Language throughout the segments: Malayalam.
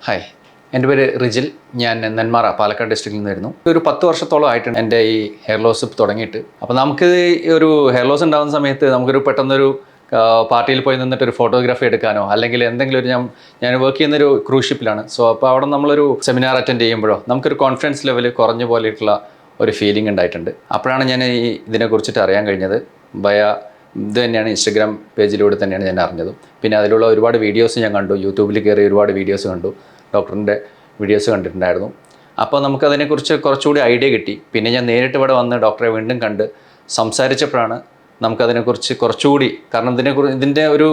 ഹായ്, എൻ്റെ പേര് റിജിൽ. ഞാൻ നെന്മാറ പാലക്കാട് ഡിസ്ട്രിക്റ്റിൽ നിന്ന് വരുന്നു. ഒരു 10 വർഷത്തോളം ആയിട്ടുണ്ട് എൻ്റെ ഈ ഹെയർ ലോസ് തുടങ്ങിയിട്ട്. അപ്പോൾ നമുക്ക് ഒരു ഹെയർ ലോസ് ഉണ്ടാകുന്ന സമയത്ത് നമുക്കൊരു പെട്ടെന്നൊരു പാർട്ടിയിൽ പോയി നിന്നിട്ട് ഒരു ഫോട്ടോഗ്രാഫി എടുക്കാനോ അല്ലെങ്കിൽ എന്തെങ്കിലും ഒരു ഞാൻ വർക്ക് ചെയ്യുന്നൊരു ക്രൂസ് ഷിപ്പിലാണ്. സോ അപ്പോൾ അവിടെ നമ്മളൊരു സെമിനാർ അറ്റൻഡ് ചെയ്യുമ്പോഴോ നമുക്കൊരു കോൺഫിഡൻസ് ലെവൽ കുറഞ്ഞ പോലെയുള്ള ഒരു ഫീലിംഗ് ഉണ്ടായിട്ടുണ്ട്. അപ്പോഴാണ് ഞാൻ ഇതിനെക്കുറിച്ചിട്ട് അറിയാൻ കഴിഞ്ഞത്. ഇത് തന്നെയാണ് ഇൻസ്റ്റഗ്രാം പേജിലൂടെ തന്നെയാണ് ഞാൻ അറിഞ്ഞതും. പിന്നെ അതിലുള്ള ഒരുപാട് വീഡിയോസ് ഞാൻ കണ്ടു. യൂട്യൂബിൽ കയറി ഒരുപാട് വീഡിയോസ് കണ്ടു. ഡോക്ടറിൻ്റെ വീഡിയോസ് കണ്ടിട്ടുണ്ടായിരുന്നു. അപ്പോൾ നമുക്കതിനെക്കുറിച്ച് കുറച്ചുകൂടി ഐഡിയ കിട്ടി. പിന്നെ ഞാൻ നേരിട്ട് ഇവിടെ വന്ന് ഡോക്ടറെ വീണ്ടും കണ്ട് സംസാരിച്ചപ്പോഴാണ് നമുക്കതിനെക്കുറിച്ച് കുറച്ചുകൂടി, കാരണം ഇതിൻ്റെ ഒരു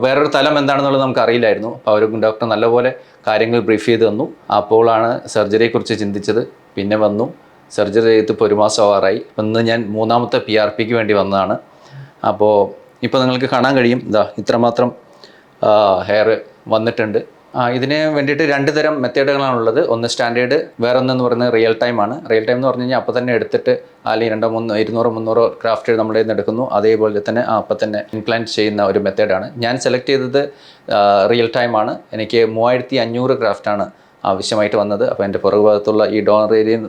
വേറൊരു തലം എന്താണെന്നുള്ളത് നമുക്ക് അറിയില്ലായിരുന്നു. അപ്പോൾ അവർ ഡോക്ടർ നല്ലപോലെ കാര്യങ്ങൾ ബ്രീഫ് ചെയ്ത് തന്നു. അപ്പോഴാണ് സർജറിയെക്കുറിച്ച് ചിന്തിച്ചത്. പിന്നെ വന്നു സർജറി ചെയ്തിപ്പോൾ 1 മാസം ആവാറായി. ഇന്ന് ഞാൻ 3ാമത്തെ PRPക്ക് വേണ്ടി വന്നതാണ്. അപ്പോൾ ഇപ്പോൾ നിങ്ങൾക്ക് കാണാൻ കഴിയും, ഇത്രമാത്രം ഹെയർ വന്നിട്ടുണ്ട്. ഇതിന് വേണ്ടിയിട്ട് 2 തരം മെത്തേഡുകളാണുള്ളത്. ഒന്ന് സ്റ്റാൻഡേർഡ്, വേറെ ഒന്നെന്ന് പറയുന്നത് റിയൽ ടൈം ആണ്. റിയൽ ടൈം എന്ന് പറഞ്ഞു കഴിഞ്ഞാൽ അപ്പോൾ തന്നെ എടുത്തിട്ട് അല്ലെങ്കിൽ 200-300 ക്രാഫ്റ്റ് നമ്മുടെ നിന്ന് എടുക്കുന്നു. അതേപോലെ തന്നെ അപ്പോൾ തന്നെ ഇംപ്ലാന്റ് ചെയ്യുന്ന ഒരു മെത്തേഡാണ്. ഞാൻ സെലക്ട് ചെയ്തത് റിയൽ ടൈം ആണ്. എനിക്ക് 3500 ക്രാഫ്റ്റാണ് ആവശ്യമായിട്ട് വന്നത്. അപ്പോൾ എൻ്റെ പുറകുഭാഗത്തുള്ള ഈ ഡോണർ ഏരിയയിൽ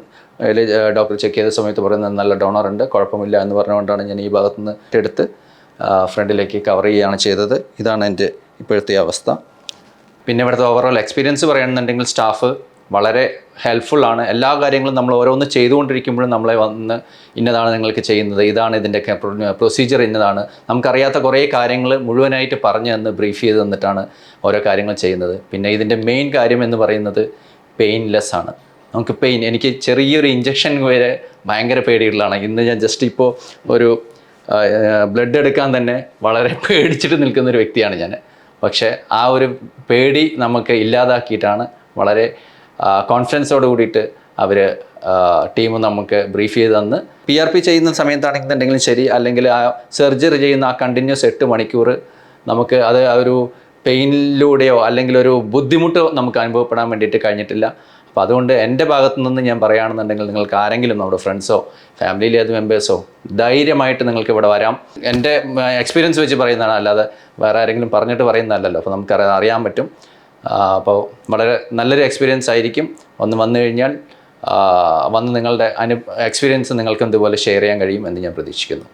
ഡോക്ടർ ചെക്ക് ചെയ്ത സമയത്ത് പറയുന്നത് നല്ല ഡോണർ ഉണ്ട്, കുഴപ്പമില്ല എന്ന് പറഞ്ഞുകൊണ്ടാണ് ഞാൻ ഈ ഭാഗത്തു നിന്ന് എടുത്ത് ഫ്രണ്ടിലേക്ക് കവർ ചെയ്യുകയാണ് ചെയ്തത്. ഇതാണ് എൻ്റെ ഇപ്പോഴത്തെ അവസ്ഥ. പിന്നെ ഇവിടുത്തെ ഓവറോൾ എക്സ്പീരിയൻസ് പറയുകയാണെന്നുണ്ടെങ്കിൽ സ്റ്റാഫ് വളരെ ഹെൽപ്ഫുള്ളാണ്. എല്ലാ കാര്യങ്ങളും നമ്മൾ ഓരോന്ന് ചെയ്തുകൊണ്ടിരിക്കുമ്പോഴും നമ്മളെ വന്ന് ഇന്നതാണ് നിങ്ങൾക്ക് ചെയ്യുന്നത്, ഇതാണ് ഇതിൻ്റെ പ്രൊസീജിയർ, ഇന്നതാണ്, നമുക്കറിയാത്ത കുറേ കാര്യങ്ങൾ മുഴുവനായിട്ട് പറഞ്ഞു തന്ന് ബ്രീഫ് ചെയ്ത് തന്നിട്ടാണ് ഓരോ കാര്യങ്ങൾ ചെയ്യുന്നത്. പിന്നെ ഇതിൻ്റെ മെയിൻ കാര്യം എന്ന് പറയുന്നത് പെയിൻലെസ് ആണ്. നമുക്ക് എനിക്ക് ചെറിയൊരു ഇഞ്ചക്ഷൻ വരെ ഭയങ്കര പേടിയുള്ളതാണ്. ഇന്ന് ഞാൻ ജസ്റ്റ് ഇപ്പോൾ ഒരു ബ്ലഡ് എടുക്കാൻ തന്നെ വളരെ പേടിച്ചിട്ട് നിൽക്കുന്നൊരു വ്യക്തിയാണ് ഞാൻ. പക്ഷേ ആ ഒരു പേടി നമുക്ക് ഇല്ലാതാക്കിയിട്ടാണ് വളരെ കോൺഫിഡൻസോട് കൂടിയിട്ട് അവർ ടീം നമുക്ക് ബ്രീഫ് ചെയ്ത് തന്ന് PRP ചെയ്യുന്ന സമയത്താണെന്നുണ്ടെങ്കിലും ശരി, അല്ലെങ്കിൽ ആ സർജറി ചെയ്യുന്ന ആ കണ്ടിന്യൂസ് 8 മണിക്കൂർ നമുക്ക് അത് ഒരു പെയിനിലൂടെയോ അല്ലെങ്കിൽ ഒരു ബുദ്ധിമുട്ടോ നമുക്ക് അനുഭവപ്പെടാൻ വേണ്ടിയിട്ട് കഴിഞ്ഞിട്ടില്ല. അപ്പോൾ അതുകൊണ്ട് എൻ്റെ ഭാഗത്തു നിന്ന് ഞാൻ പറയുകയാണെന്നുണ്ടെങ്കിൽ നിങ്ങൾക്ക് ആരെങ്കിലും നമ്മുടെ ഫ്രണ്ട്സോ ഫാമിലിയിലെ ഏത് മെമ്പേഴ്സോ ധൈര്യമായിട്ട് നിങ്ങൾക്ക് ഇവിടെ വരാം. എൻ്റെ എക്സ്പീരിയൻസ് വെച്ച് പറയുന്നതാണ്, അല്ലാതെ വേറെ ആരെങ്കിലും പറഞ്ഞിട്ട് പറയുന്നതല്ലല്ലോ. അപ്പോൾ നമുക്ക് അറിയാൻ പറ്റും. അപ്പോൾ വളരെ നല്ലൊരു എക്സ്പീരിയൻസ് ആയിരിക്കും. വന്നു കഴിഞ്ഞാൽ വന്ന് നിങ്ങളുടെ എക്സ്പീരിയൻസ് നിങ്ങൾക്ക് ഇതുപോലെ ഷെയർ ചെയ്യാൻ കഴിയും എന്ന് ഞാൻ പ്രതീക്ഷിക്കുന്നു.